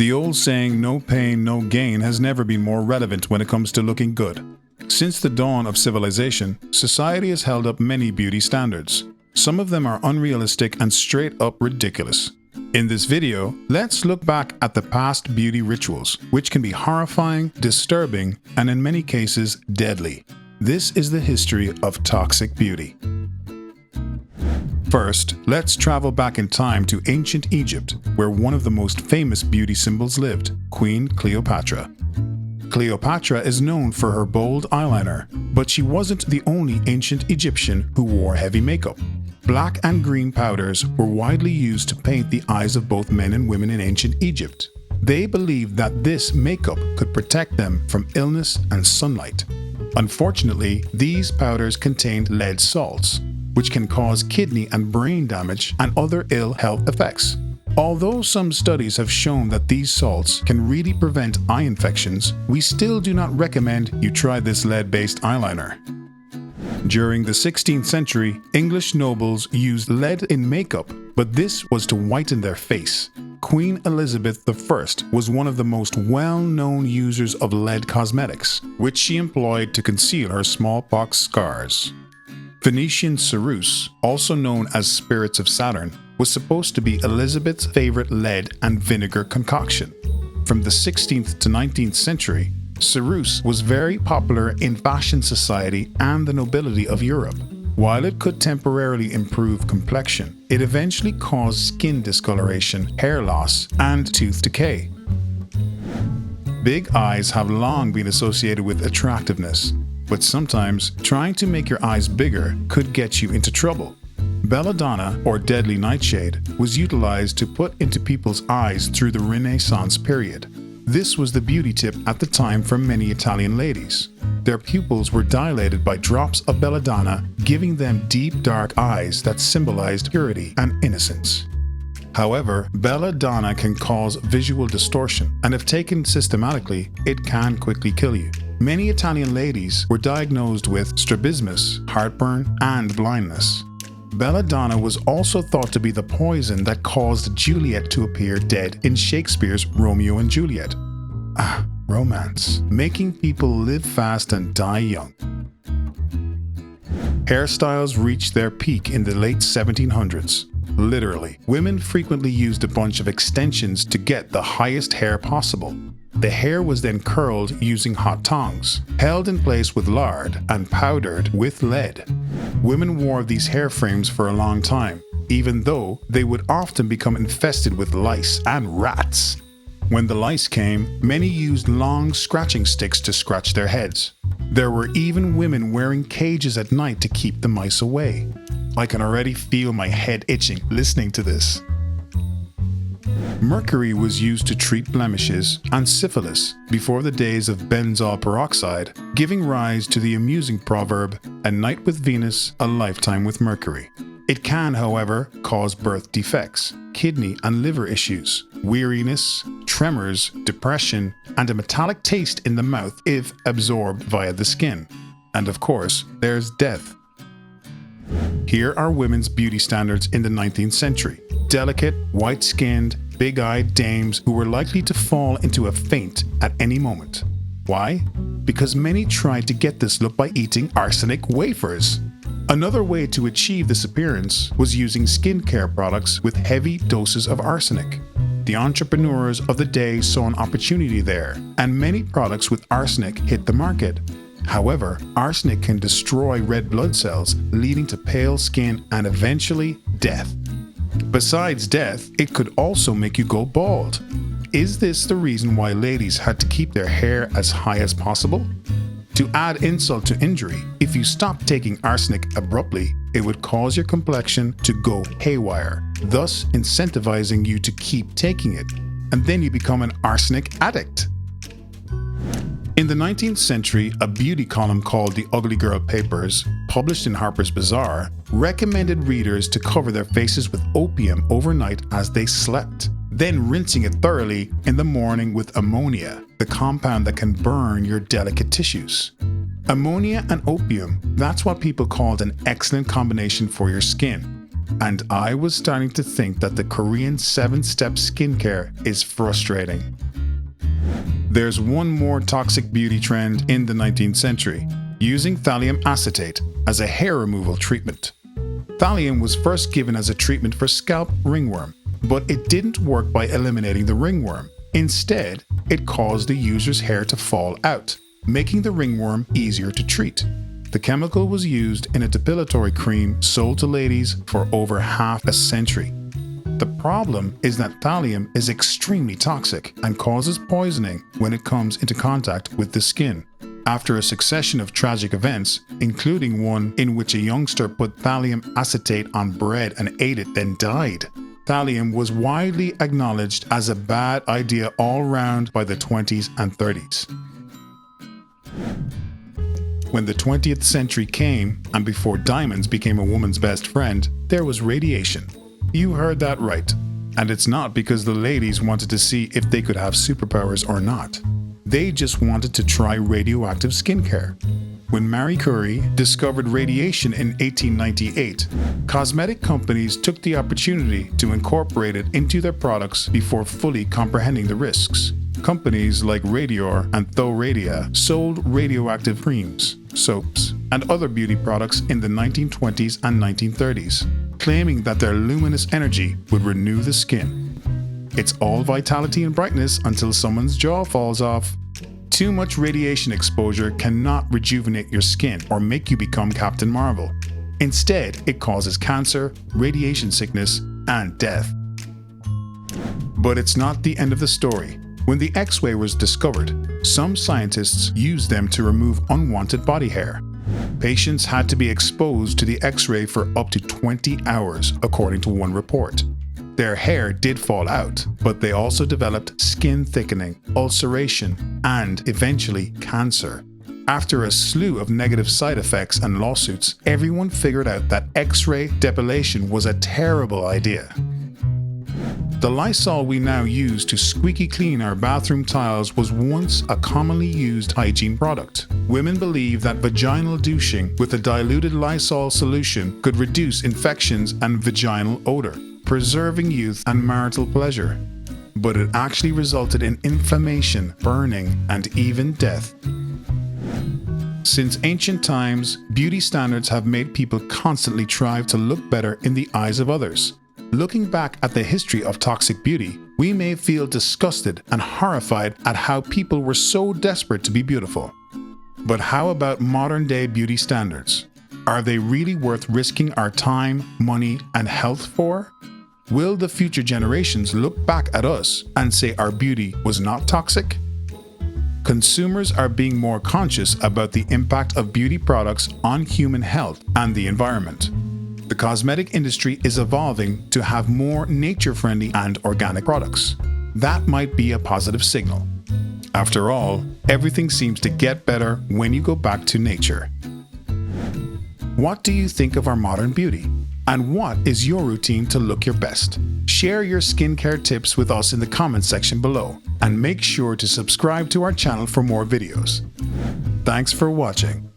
The old saying, no pain, no gain, has never been more relevant when it comes to looking good. Since the dawn of civilization, society has held up many beauty standards. Some of them are unrealistic and straight up ridiculous. In this video, let's look back at the past beauty rituals, which can be horrifying, disturbing, and in many cases, deadly. This is the history of toxic beauty. First, let's travel back in time to ancient Egypt, where one of the most famous beauty symbols lived, Queen Cleopatra. Cleopatra is known for her bold eyeliner, but she wasn't the only ancient Egyptian who wore heavy makeup. Black and green powders were widely used to paint the eyes of both men and women in ancient Egypt. They believed that this makeup could protect them from illness and sunlight. Unfortunately, these powders contained lead salts, which can cause kidney and brain damage and other ill health effects. Although some studies have shown that these salts can really prevent eye infections, we still do not recommend you try this lead-based eyeliner. During the 16th century, English nobles used lead in makeup, but this was to whiten their face. Queen Elizabeth I was one of the most well-known users of lead cosmetics, which she employed to conceal her smallpox scars. Venetian ceruse, also known as spirits of Saturn, was supposed to be Elizabeth's favorite lead and vinegar concoction. From the 16th to 19th century, ceruse was very popular in fashion society and the nobility of Europe. While it could temporarily improve complexion, it eventually caused skin discoloration, hair loss, and tooth decay. Big eyes have long been associated with attractiveness, but sometimes trying to make your eyes bigger could get you into trouble. Belladonna, or deadly nightshade, was utilized to put into people's eyes through the Renaissance period. This was the beauty tip at the time for many Italian ladies. Their pupils were dilated by drops of belladonna, giving them deep dark eyes that symbolized purity and innocence. However, belladonna can cause visual distortion, and if taken systematically, it can quickly kill you. Many Italian ladies were diagnosed with strabismus, heartburn, and blindness. Belladonna was also thought to be the poison that caused Juliet to appear dead in Shakespeare's Romeo and Juliet. Romance, making people live fast and die young. Hairstyles reached their peak in the late 1700s. Literally, women frequently used a bunch of extensions to get the highest hair possible. The hair was then curled using hot tongs, held in place with lard, and powdered with lead. Women wore these hair frames for a long time, even though they would often become infested with lice and rats. When the lice came, many used long scratching sticks to scratch their heads. There were even women wearing cages at night to keep the mice away. I can already feel my head itching listening to this. Mercury was used to treat blemishes and syphilis before the days of benzoyl peroxide, giving rise to the amusing proverb, "A night with Venus, a lifetime with Mercury." It can, however, cause birth defects, kidney and liver issues, weariness, tremors, depression, and a metallic taste in the mouth if absorbed via the skin. And of course, there's death. Here are women's beauty standards in the 19th century. Delicate, white-skinned, big-eyed dames who were likely to fall into a faint at any moment. Why? Because many tried to get this look by eating arsenic wafers. Another way to achieve this appearance was using skincare products with heavy doses of arsenic. The entrepreneurs of the day saw an opportunity there, and many products with arsenic hit the market. However, arsenic can destroy red blood cells, leading to pale skin and eventually death. Besides death, it could also make you go bald. Is this the reason why ladies had to keep their hair as high as possible? To add insult to injury, if you stopped taking arsenic abruptly, it would cause your complexion to go haywire, thus incentivizing you to keep taking it, and then you become an arsenic addict. In the 19th century, a beauty column called The Ugly Girl Papers, published in Harper's Bazaar, recommended readers to cover their faces with opium overnight as they slept, then rinsing it thoroughly in the morning with ammonia, the compound that can burn your delicate tissues. Ammonia and opium, that's what people called an excellent combination for your skin. and I was starting to think that the Korean 7-step skincare is frustrating. There's one more toxic beauty trend in the 19th century, using thallium acetate as a hair removal treatment. Thallium was first given as a treatment for scalp ringworm, but it didn't work by eliminating the ringworm. Instead, it caused the user's hair to fall out, making the ringworm easier to treat. The chemical was used in a depilatory cream sold to ladies for over half a century. The problem is that thallium is extremely toxic and causes poisoning when it comes into contact with the skin. After a succession of tragic events, including one in which a youngster put thallium acetate on bread and ate it then died, thallium was widely acknowledged as a bad idea all round by the 20s and 30s. When the 20th century came, and before diamonds became a woman's best friend, there was radiation. You heard that right. And it's not because the ladies wanted to see if they could have superpowers or not. They just wanted to try radioactive skincare. When Marie Curie discovered radiation in 1898, cosmetic companies took the opportunity to incorporate it into their products before fully comprehending the risks. Companies like Radior and Thoradia sold radioactive creams, soaps, and other beauty products in the 1920s and 1930s, claiming that their luminous energy would renew the skin. It's all vitality and brightness until someone's jaw falls off. Too much radiation exposure cannot rejuvenate your skin or make you become Captain Marvel. Instead, it causes cancer, radiation sickness, and death. But it's not the end of the story. When the X-ray was discovered, some scientists used them to remove unwanted body hair. Patients had to be exposed to the X-ray for up to 20 hours, according to one report. Their hair did fall out, but they also developed skin thickening, ulceration, and eventually cancer. After a slew of negative side effects and lawsuits, everyone figured out that X-ray depilation was a terrible idea. The Lysol we now use to squeaky clean our bathroom tiles was once a commonly used hygiene product. Women believe that vaginal douching with a diluted Lysol solution could reduce infections and vaginal odor, preserving youth and marital pleasure. But it actually resulted in inflammation, burning, and even death. Since ancient times, beauty standards have made people constantly strive to look better in the eyes of others. Looking back at the history of toxic beauty, we may feel disgusted and horrified at how people were so desperate to be beautiful. But how about modern-day beauty standards? Are they really worth risking our time, money, and health for? Will the future generations look back at us and say our beauty was not toxic? Consumers are being more conscious about the impact of beauty products on human health and the environment. The cosmetic industry is evolving to have more nature-friendly and organic products. That might be a positive signal. After all, everything seems to get better when you go back to nature. What do you think of our modern beauty? And what is your routine to look your best? Share your skincare tips with us in the comments section below, and make sure to subscribe to our channel for more videos. Thanks for watching.